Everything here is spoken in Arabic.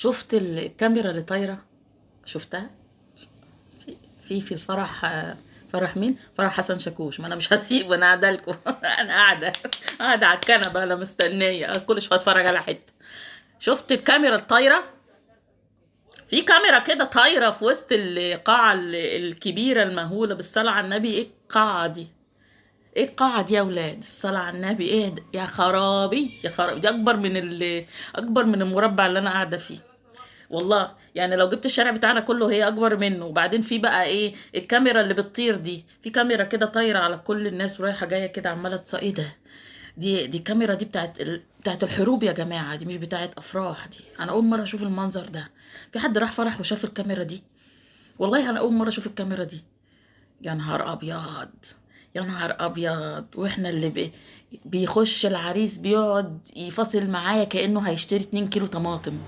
شفت الكاميرا اللي طايره؟ شفتها في الفرح. فرح مين؟ فرح حسن شاكوش. ما انا مش هسيب، انا قاعده لكم. انا قاعده على الكنبه، انا مستنيه كل شويه اتفرج على حته. شفت الكاميرا الطايره؟ في كاميرا كده طايره في وسط القاعه الكبيره المهوله. بالصلاه على النبي، ايه القاعه دي؟ ايه القاعه دي يا ولاد؟ الصلاه على النبي، ايه ده؟ يا خرابي يا خرابي، دي اكبر من المربع اللي انا قاعده فيه. والله يعني لو جبت الشارع بتاعنا كله هي اكبر منه. وبعدين في بقى ايه الكاميرا اللي بتطير دي؟ في كاميرا كده طايره على كل الناس ورايحه جايه كده عماله ايه ده؟ دي كاميرا دي بتاعت الحروب يا جماعه، دي مش بتاعت افراح. دي انا اول مره اشوف المنظر ده. في حد راح فرح وشاف الكاميرا دي؟ والله انا اول مره اشوف الكاميرا دي. يا نهار ابيض، يا نهار ابيض. واحنا بيخش العريس بيقعد يفاصل معايا كانه هيشتري 2 كيلو طماطم.